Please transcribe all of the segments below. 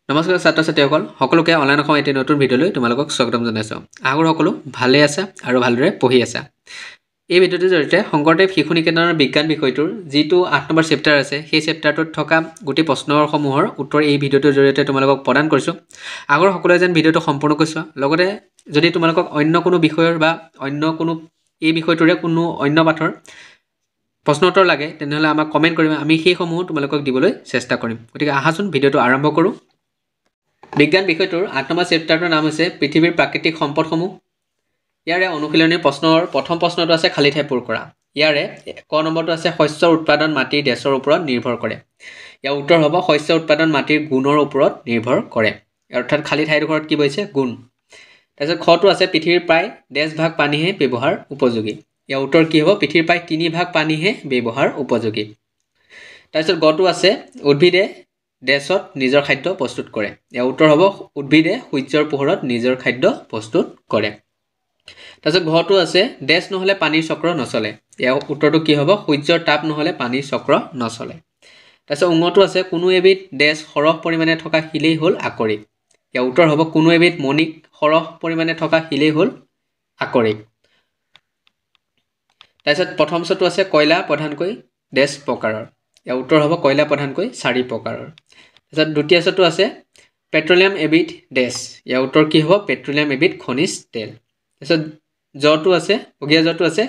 নমস্কাৰ ছাত্ৰ ছাত্ৰীসকল সকলোকে অনলাইন অসম এটি নতুন ভিডিঅ'লৈ তোমালোকক স্বাগতম জনাইছোঁ। আশা সকলো ভালে আছা আৰু ভালদৰে পঢ়ি আছা। এই ভিডিঅ'টোৰ জৰিয়তে শংকৰদেৱ শিশু নিকেতনৰ বিজ্ঞান বিষয়টোৰ যিটো ৮ নম্বৰ চেপ্টাৰ আছে সেই চেপ্টাৰটোত থকা গোটেই প্ৰশ্নসমূহৰ উত্তৰ এই ভিডিঅ'টোৰ জৰিয়তে তোমালোকক প্ৰদান কৰিছোঁ। আগৰ সকলোৱে যেন ভিডিঅ'টো সম্পূৰ্ণকৈ চোৱা। লগতে যদি তোমালোকক অন্য কোনো বিষয়ৰ বা অন্য কোনো এই বিষয়টোৰে কোনো অন্য পাঠৰ প্ৰশ্ন উত্তৰ লাগে তেনেহ'লে আমাক কমেণ্ট কৰিবা, আমি সেইসমূহ তোমালোকক দিবলৈ চেষ্টা কৰিম। গতিকে আহাচোন ভিডিঅ'টো আৰম্ভ কৰোঁ। বিজ্ঞান বিষয়টোৰ ৮ নম্বৰ চেপ্টাৰটোৰ নাম হৈছে পৃথিৱীৰ প্ৰাকৃতিক সম্পদসমূহ। ইয়াৰে অনুশীলনীৰ প্ৰশ্নৰ প্ৰথম প্ৰশ্নটো আছে খালী ঠাই পূৰ কৰা। ইয়াৰে ক নম্বৰটো আছে শস্যৰ উৎপাদন মাটিৰ ডেছৰ ওপৰত নিৰ্ভৰ কৰে। ইয়াৰ উত্তৰ হ'ব শস্য উৎপাদন মাটিৰ গুণৰ ওপৰত নিৰ্ভৰ কৰে, অৰ্থাৎ খালী ঠাইডোখৰত কি কৈছে গুণ। তাৰপিছত খটো আছে পৃথিৱীৰ প্ৰায় ডেছ ভাগ পানীহে ব্যৱহাৰ উপযোগী। ইয়াৰ উত্তৰ কি হ'ব পৃথিৱীৰ প্ৰায় ৩ ভাগ পানীহে ব্যৱহাৰ উপযোগী। তাৰপিছত গটো আছে উদ্ভিদে ডেছত নিজৰ খাদ্য প্ৰস্তুত কৰে। ইয়াৰ উত্তৰ হ'ব উদ্ভিদে সূৰ্যৰ পোহৰত নিজৰ খাদ্য প্ৰস্তুত কৰে। তাৰপিছত ঘটো আছে ডেছ নহ'লে পানীৰ চক্ৰ নচলে। ইয়াৰ উত্তৰটো কি হ'ব সূৰ্যৰ তাপ নহ'লে পানীৰ চক্ৰ নচলে। তাৰপিছত উঙটো আছে কোনো এবিধ ডেছ সৰহ পৰিমাণে থকা শিলেই হ'ল আকৰিক। ইয়াৰ উত্তৰ হ'ব কোনো এবিধ মণিক সৰহ পৰিমাণে থকা শিলেই হ'ল আকৰিক। তাৰপিছত প্ৰথম চটো আছে কয়লা প্ৰধানকৈ ডেছ প্ৰকাৰৰ। ইয়াৰ উত্তৰ হ'ব কয়লা প্ৰধানকৈ 4 প্ৰকাৰৰ। তাৰপিছত দ্বিতীয় চটো আছে পেট্ৰলিয়াম এবিধ ডেছ। ইয়াৰ উত্তৰ কি হ'ব পেট্ৰলিয়াম এবিধ খনিজ তেল। তাৰপিছত জটো আছে অগীয়া জটো আছে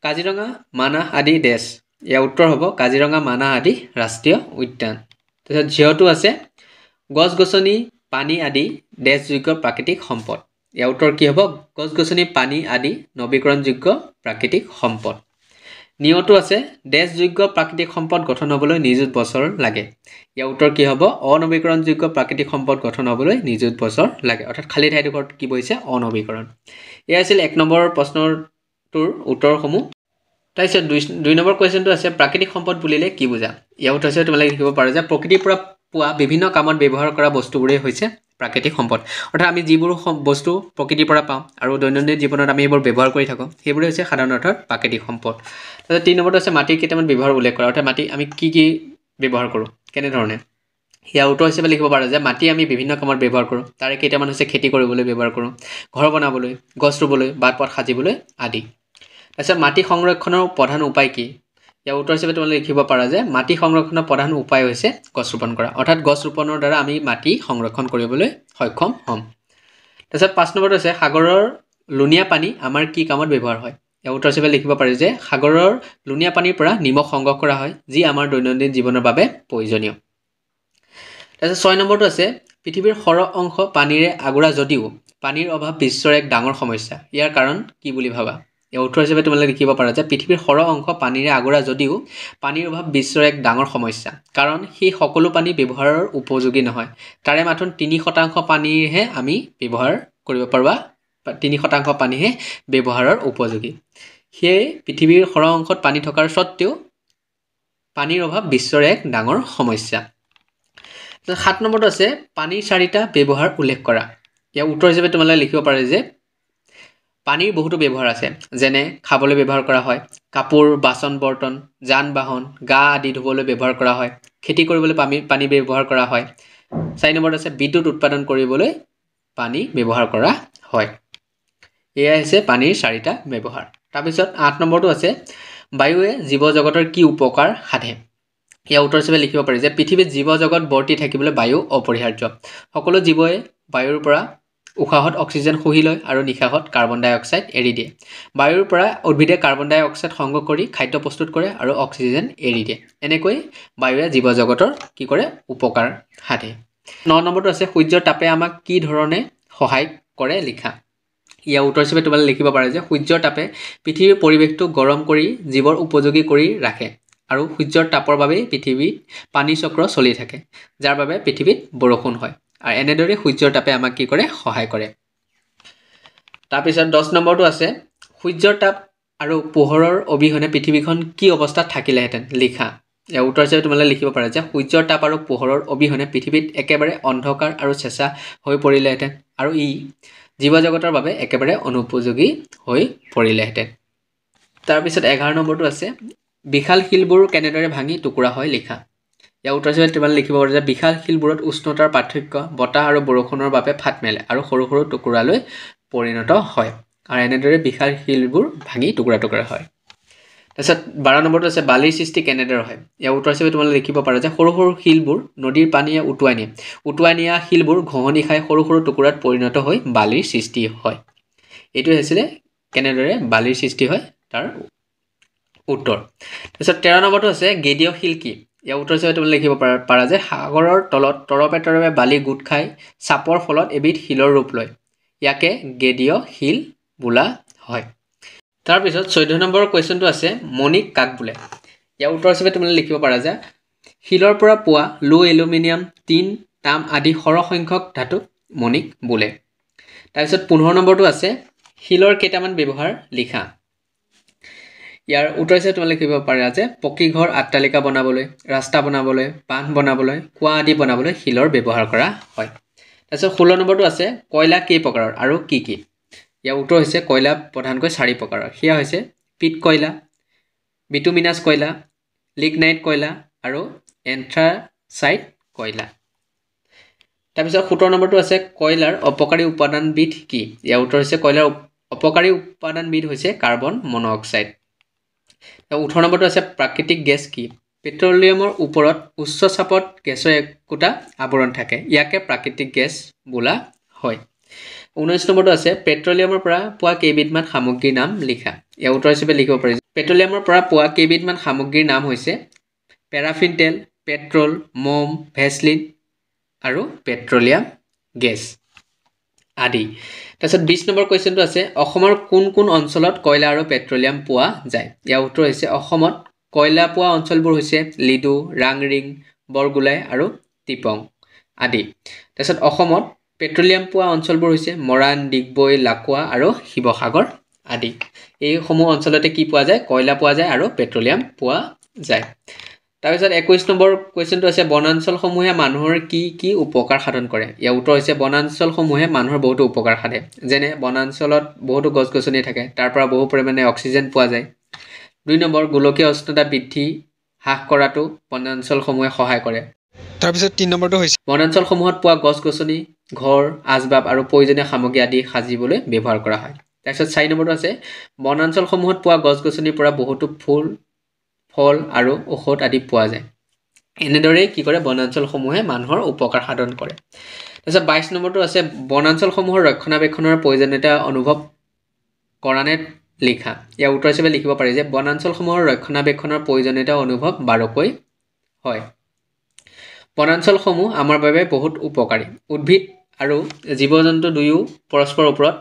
কাজিৰঙা মানাহ আদি ডেছ। ইয়াৰ উত্তৰ হ'ব কাজিৰঙা মানাহ আদি ৰাষ্ট্ৰীয় উদ্যান। তাৰপিছত ঝিয়টো আছে গছ গছনি পানী আদি ডেছযোগ্য প্ৰাকৃতিক সম্পদ। ইয়াৰ উত্তৰ কি হ'ব গছ গছনি পানী আদি নৱীকৰণযোগ্য প্ৰাকৃতিক সম্পদ। নিয়টো আছে ডেছযোগ্য প্ৰাকৃতিক সম্পদ গঠন হ'বলৈ নিযুত বছৰ লাগে। ইয়াৰ উত্তৰ কি হ'ব অনৱীকৰণযোগ্য প্ৰাকৃতিক সম্পদ গঠন হ'বলৈ নিযুত বছৰ লাগে, অৰ্থাৎ খালী ঠাইডোখৰত কি বহিছে অনৱীকৰণ। এয়া আছিল ১ নম্বৰ প্ৰশ্নটোৰ উত্তৰসমূহ। তাৰপিছত ২ নম্বৰ কুৱেশ্যনটো আছে প্ৰাকৃতিক সম্পদ বুলিলে কি বুজা। ইয়াৰ উত্তৰ হৈছে তোমালোকে লিখিব পাৰা যে প্ৰকৃতিৰ পৰা পোৱা বিভিন্ন কামত ব্যৱহাৰ কৰা বস্তুবোৰেই হৈছে প্ৰাকৃতিক সম্পদ। অৰ্থাৎ আমি যিবোৰ বস্তু প্ৰকৃতিৰ পৰা পাওঁ আৰু দৈনন্দিন জীৱনত আমি এইবোৰ ব্যৱহাৰ কৰি থাকোঁ সেইবোৰে হৈছে সাধাৰণ অৰ্থত প্ৰাকৃতিক সম্পদ। তাৰপিছত ৩ নম্বৰটো আছে মাটিৰ কেইটামান ব্যৱহাৰ উল্লেখ কৰা, অৰ্থাৎ মাটি আমি কি ব্যৱহাৰ কৰোঁ কেনেধৰণে। ইয়াৰ উত্তৰ হিচাপে লিখিব পাৰোঁ যে মাটি আমি বিভিন্ন কামত ব্যৱহাৰ কৰোঁ। তাৰে কেইটামান হৈছে খেতি কৰিবলৈ ব্যৱহাৰ কৰোঁ, ঘৰ বনাবলৈ, গছ ৰুবলৈ, বাট পথ সাজিবলৈ আদি। তাৰপিছত মাটি সংৰক্ষণৰ প্ৰধান উপায় কি। ইয়াৰ উত্তৰ হিচাপে তোমালোকে লিখিব পাৰা যে মাটি সংৰক্ষণৰ প্ৰধান উপায় হৈছে গছ ৰোপণ কৰা, অৰ্থাৎ গছ ৰোপণৰ দ্বাৰা আমি মাটি সংৰক্ষণ কৰিবলৈ সক্ষম হ'ম। তাৰপিছত ৫ নম্বৰটো আছে সাগৰৰ লুণীয়া পানী আমাৰ কি কামত ব্যৱহাৰ হয়। ইয়াৰ উত্তৰ হিচাপে লিখিব পাৰি যে সাগৰৰ লুণীয়া পানীৰ পৰা নিমখ সংগ্ৰহ কৰা হয়, যি আমাৰ দৈনন্দিন জীৱনৰ বাবে প্ৰয়োজনীয়। তাৰপিছত ৬ নম্বৰটো আছে পৃথিৱীৰ সৰহ অংশ পানীৰে আগুৰা যদিও পানীৰ অভাৱ বিশ্বৰ এক ডাঙৰ সমস্যা, ইয়াৰ কাৰণ কি বুলি ভাবা। ইয়াৰ উত্তৰ হিচাপে তোমালোকে লিখিব পাৰা যে পৃথিৱীৰ সৰহ অংশ পানীৰে আগুৰা যদিও পানীৰ অভাৱ বিশ্বৰ এক ডাঙৰ সমস্যা, কাৰণ সেই সকলো পানী ব্যৱহাৰৰ উপযোগী নহয়। তাৰে মাত্ৰ ৩% পানীহে আমি ব্যৱহাৰ কৰিব পাৰোঁ বা ৩% পানীহে ব্যৱহাৰৰ উপযোগী। সেয়ে পৃথিৱীৰ সৰহ অংশত পানী থকাৰ স্বত্বেও পানীৰ অভাৱ বিশ্বৰ এক ডাঙৰ সমস্যা। ৭ নম্বৰটো আছে পানীৰ 4টা ব্যৱহাৰ উল্লেখ কৰা। ইয়াৰ উত্তৰ হিচাপে তোমালোকে লিখিব পাৰে যে পানীৰ বহুতো ব্যৱহাৰ আছে, যেনে খাবলৈ ব্যৱহাৰ কৰা হয়, কাপোৰ বাচন বৰ্তন, যান বাহন, গা আদি ধুবলৈ ব্যৱহাৰ কৰা হয়, খেতি কৰিবলৈ পানী ব্যৱহাৰ কৰা হয়। ৪ নম্বৰত আছে বিদ্যুৎ উৎপাদন কৰিবলৈ পানী ব্যৱহাৰ কৰা হয়। এয়াই হৈছে পানীৰ 4টা ব্যৱহাৰ। তাৰপিছত ৮ নম্বৰটো আছে বায়ুৱে জীৱ জগতৰ কি উপকাৰ সাধে। ইয়াৰ উত্তৰ হিচাপে লিখিব পাৰি যে পৃথিৱীত জীৱ জগত বৰ্তি থাকিবলৈ বায়ু অপৰিহাৰ্য। সকলো জীৱই বায়ুৰ পৰা উশাহত অক্সিজেন শুহি লয় আৰু নিশাহত কাৰ্বন ডাই অক্সাইড এৰি দিয়ে। বায়ুৰ পৰা উদ্ভিদে কাৰ্বন ডাই অক্সাইড সংগ্ৰহ কৰি খাদ্য প্ৰস্তুত কৰে আৰু অক্সিজেন এৰি দিয়ে। এনেকৈ বায়ুৱে জীৱ জগতৰ কি কৰে উপকাৰ সাধে। ৯ নম্বৰটো আছে সূৰ্যৰ তাপে আমাক কি ধৰণে সহায় কৰে লিখা। ইয়াৰ উত্তৰ হিচাপে তোমালোকে লিখিব পাৰে যে সূৰ্যৰ তাপে পৃথিৱীৰ পৰিৱেশটো গৰম কৰি জীৱৰ উপযোগী কৰি ৰাখে আৰু সূৰ্যৰ তাপৰ বাবেই পৃথিৱীত পানী চক্ৰ চলি থাকে, যাৰ বাবে পৃথিৱীত বৰষুণ হয়। আৰু এনেদৰে সূৰ্যৰ তাপে আমাক কি কৰে সহায় কৰে। তাৰপিছত ১০ নম্বৰটো আছে সূৰ্যৰ তাপ আৰু পোহৰৰ অবিহনে পৃথিৱীখন কি অৱস্থাত থাকিলেহেঁতেন লিখা। ইয়াৰ উত্তৰ হিচাপে তোমালোকে লিখিব পাৰে যে সূৰ্যৰ তাপ আৰু পোহৰৰ অবিহনে পৃথিৱীত একেবাৰে অন্ধকাৰ আৰু চেঁচা হৈ পৰিলেহেঁতেন আৰু ই জীৱ জগতৰ বাবে একেবাৰে অনুপযোগী হৈ পৰিলেহেঁতেন। তাৰপিছত ১১ নম্বৰটো আছে বিশাল শিলবোৰ কেনেদৰে ভাঙি টুকুৰা হয় লিখা। ইয়াৰ উত্তৰ হিচাপে তোমালোকে লিখিব পাৰা যে বিশাল শিলবোৰত উষ্ণতাৰ পাৰ্থক্য বতাহ আৰু বৰষুণৰ বাবে ফাট মেলে আৰু সৰু সৰু টুকুৰালৈ পৰিণত হয় আৰু এনেদৰে বিশাল শিলবোৰ ভাঙি টুকুৰা টুকুৰা হয় তাৰপিছত 12 নম্বৰটো আছে বালিৰ সৃষ্টি কেনেদৰে হয় ইয়াৰ উত্তৰ হিচাপে তোমালোকে লিখিব পাৰা যে সৰু সৰু শিলবোৰ নদীৰ পানীয়ে উটুৱাই নিয়া শিলবোৰ ঘঁহনি খাই সৰু সৰু টুকুৰাত পৰিণত হৈ বালিৰ সৃষ্টি হয় এইটো হৈছিলে কেনেদৰে বালিৰ সৃষ্টি হয় তাৰ উত্তৰ তাৰপিছত 13 নম্বৰটো আছে গেদীয় শিল কি ইয়াৰ উত্তৰ হিচাপে তোমালোকে লিখিব পাৰা যে সাগৰৰ তলত তৰপে বালি গোট খাই চাপৰ ফলত এবিধ শিলৰ ৰূপ লয় ইয়াকে গেদীয় শিল বোলা হয় তাৰপিছত 14 নম্বৰ কুৱেশ্যনটো আছে মণিক কাক বোলে ইয়াৰ উত্তৰ হিচাপে তোমালোকে লিখিব পাৰা যে শিলৰ পৰা পোৱা লো এলুমিনিয়াম টিন তাম আদি সৰহ সংখ্যক ধাতুক মণিক বোলে তাৰপিছত 15 নম্বৰটো আছে শিলৰ কেইটামান ব্যৱহাৰ লিখা ইয়াৰ উত্তৰ হিচাপে তোমালোকে লিখিব পাৰা যে পকী ঘৰ আট্টালিকা বনাবলৈ ৰাস্তা বনাবলৈ বান্ধ বনাবলৈ কুঁৱা আদি বনাবলৈ শিলৰ ব্যৱহাৰ কৰা হয় তাৰপিছত 16 নম্বৰটো আছে কয়লা কেই প্ৰকাৰৰ আৰু কি কি ইয়াৰ উত্তৰ হৈছে কয়লা প্ৰধানকৈ 4 প্ৰকাৰৰ সেয়া হৈছে পিট কয়লা বিটুমিনাছ কয়লা লিগনাইট কয়লা আৰু এন্থ্ৰাচাইট কয়লা তাৰপিছত 17 নম্বৰটো আছে কয়লাৰ অপকাৰী উপাদানবিধ কি ইয়াৰ উত্তৰ হৈছে কয়লাৰ অপকাৰী উপাদানবিধ হৈছে কাৰ্বন মনোক্সাইড 18 নম্বৰটো আছে প্ৰাকৃতিক গেছ কি পেট্ৰলিয়ামৰ ওপৰত উচ্চ চাপত গেছৰ একোটা আৱৰণ থাকে ইয়াকে প্ৰাকৃতিক গেছ বোলা হয় 19 নম্বৰটো আছে পেট্ৰলিয়ামৰ পৰা পোৱা কেইবিধমান সামগ্ৰীৰ নাম লিখা ইয়াৰ উত্তৰ হিচাপে লিখিব পাৰি পেট্ৰলিয়ামৰ পৰা পোৱা কেইবিধমান সামগ্ৰীৰ নাম হৈছে পেৰাফিন তেল পেট্ৰল মম ভেসলিন আৰু পেট্ৰলিয়াম গেছ আদি তাৰপিছত 20 নম্বৰ কুৱেশ্যনটো আছে অসমৰ কোন কোন অঞ্চলত কয়লা আৰু পেট্ৰলিয়াম পোৱা যায় ইয়াৰ উত্তৰ হৈছে অসমত কয়লা পোৱা অঞ্চলবোৰ হৈছে লিডু ৰাংৰিং বৰগুলাই আৰু টিপং আদি তাৰপিছত অসমত পেট্ৰলিয়াম পোৱা অঞ্চলবোৰ হৈছে মৰাণ ডিগবৈ লাকুৱা আৰু শিৱসাগৰ আদি এই সমূহ অঞ্চলতে কি পোৱা যায় কয়লা পোৱা যায় আৰু পেট্ৰলিয়াম পোৱা যায় তাৰপিছত 21 নম্বৰ কুৱেশ্যনটো আছে বনাঞ্চলসমূহে মানুহৰ কি কি উপকাৰ সাধন কৰে ইয়াৰ উত্তৰ হৈছে বনাঞ্চলসমূহে মানুহৰ বহুতো উপকাৰ সাধে যেনে বনাঞ্চলত বহুতো গছ-গছনি থাকে তাৰ পৰা বহু পৰিমাণে অক্সিজেন পোৱা যায় 2 নম্বৰ গোলকীয় উষ্ণতা বৃদ্ধি হ্ৰাস কৰাটো বনাঞ্চলসমূহে সহায় কৰে তাৰপিছত 3 নম্বৰটো হৈছে বনাঞ্চলসমূহত পোৱা গছ-গছনি ঘৰ আজবাব আৰু প্ৰয়োজনীয় সামগ্ৰী আদি সাজিবলৈ ব্যৱহাৰ কৰা হয় তাৰপিছত 4 নম্বৰটো আছে বনাঞ্চলসমূহত পোৱা গছ-গছনিৰ পৰা বহুতো ফুল ফল আৰু ঔষধ আদি পোৱা যায় এনেদৰে কি কৰে বনাঞ্চলসমূহে মানুহৰ উপকাৰ সাধন কৰে তাৰপিছত 22 নম্বৰটো আছে বনাঞ্চলসমূহৰ ৰক্ষণাবেক্ষণৰ প্ৰয়োজনীয়তা অনুভৱ কৰানে লিখা ইয়াৰ উত্তৰ হিচাপে লিখিব পাৰি যে বনাঞ্চলসমূহৰ ৰক্ষণাবেক্ষণৰ প্ৰয়োজনীয়তা অনুভৱ বাৰকৈ হয় বনাঞ্চলসমূহ আমাৰ বাবে বহুত উপকাৰী উদ্ভিদ আৰু জীৱ-জন্তু দুয়ো পৰস্পৰৰ ওপৰত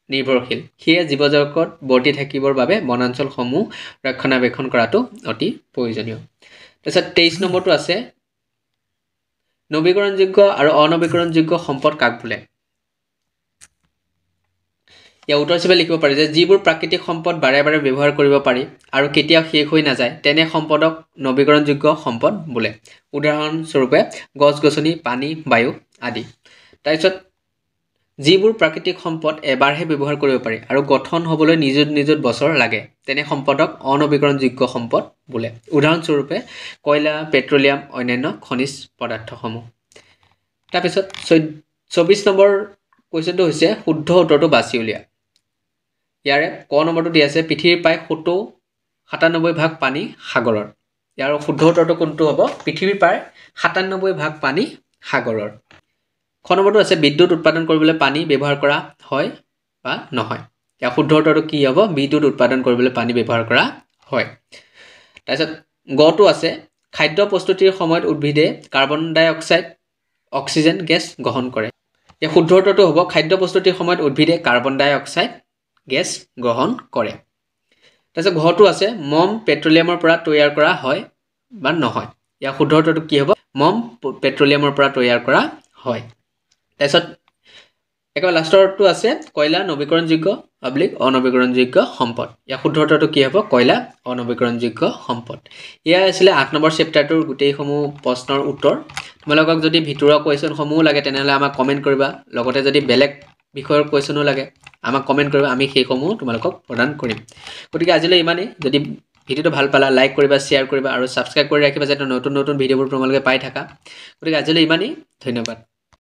নিৰ্ভৰশীল সেয়ে জীৱ-জগত বৰ্তি থাকিবৰ বাবে বনাঞ্চলসমূহ ৰক্ষণাবেক্ষণ কৰাটো অতি প্ৰয়োজনীয় তাৰপিছত 23 নম্বৰটো আছে নৱীকৰণযোগ্য আৰু অনৱীকৰণযোগ্য সম্পদ কাক বোলে ইয়াৰ উত্তৰ হিচাপে লিখিব পাৰি যে যিবোৰ প্ৰাকৃতিক সম্পদ বাৰে বাৰে ব্যৱহাৰ কৰিব পাৰি আৰু কেতিয়াও শেষ হৈ নাযায় তেনে সম্পদক নৱীকৰণযোগ্য সম্পদ বোলে উদাহৰণস্বৰূপে গছ-গছনি পানী বায়ু আদি তাৰপিছত যিবোৰ প্ৰাকৃতিক সম্পদ এবাৰহে ব্যৱহাৰ কৰিব পাৰি আৰু গঠন হ'বলৈ নিযুত বছৰ লাগে তেনে সম্পদক অনৱীকৰণযোগ্য সম্পদ বোলে উদাহৰণস্বৰূপে কয়লা পেট্ৰলিয়াম অন্যান্য খনিজ পদাৰ্থসমূহ তাৰপিছত 24 নম্বৰ কুৱেশ্যনটো হৈছে শুদ্ধ উত্তৰটো বাছি উলিয়া ইয়াৰে ক নম্বৰটো দিয়া আছে পৃথিৱীৰ প্ৰায় 97% পানী সাগৰৰ ইয়াৰ শুদ্ধ উত্তৰটো কোনটো হ'ব পৃথিৱীৰ প্ৰায় 97% পানী সাগৰৰ খ নম্বৰটো আছে বিদ্যুৎ উৎপাদন কৰিবলৈ পানী ব্যৱহাৰ কৰা হয় বা নহয় ইয়াৰ শুদ্ধ উত্তৰটো কি হ'ব বিদ্যুৎ উৎপাদন কৰিবলৈ পানী ব্যৱহাৰ কৰা হয় তাৰপিছত গটো আছে খাদ্য প্ৰস্তুতিৰ সময়ত উদ্ভিদে কাৰ্বন ডাই অক্সাইড অক্সিজেন গেছ গ্ৰহণ কৰে ইয়াৰ শুদ্ধ উত্তৰটো হ'ব খাদ্য প্ৰস্তুতিৰ সময়ত উদ্ভিদে কাৰ্বন ডাই অক্সাইড গেছ গ্ৰহণ কৰে তাৰপিছত ঘটো আছে মম পেট্ৰলিয়ামৰ পৰা তৈয়াৰ কৰা হয় বা নহয় ইয়াৰ শুদ্ধ উত্তৰটো কি হ'ব মম পেট্ৰলিয়ামৰ পৰা তৈয়াৰ কৰা হয় তাৰপিছত একেবাৰে লাষ্টৰটো আছে কয়লা নৱীকৰণযোগ্য অনৱীকৰণযোগ্য সম্পদ ইয়াৰ শুদ্ধ উত্তৰটো কি হ'ব কয়লা অনৱীকৰণযোগ্য সম্পদ এয়া আছিলে 8 নম্বৰ চেপ্টাৰটোৰ গোটেইসমূহ প্ৰশ্নৰ উত্তৰ তোমালোকক যদি ভিতৰুৱা কুৱেশ্যনসমূহ লাগে তেনেহ'লে আমাক কমেণ্ট কৰিবা লগতে যদি বেলেগ বিষয়ৰ কুৱেশ্যনো লাগে আমাক কমেণ্ট কৰিবা আমি সেইসমূহ তোমালোকক প্ৰদান কৰিম গতিকে আজিলৈ ইমানেই যদি ভিডিঅ'টো ভাল পালা লাইক কৰিবা শ্বেয়াৰ কৰিবা আৰু ছাবস্ক্ৰাইব কৰি ৰাখিবা যাতে নতুন নতুন ভিডিঅ'বোৰ তোমালোকে পাই থাকা গতিকে আজিলৈ ইমানেই ধন্যবাদ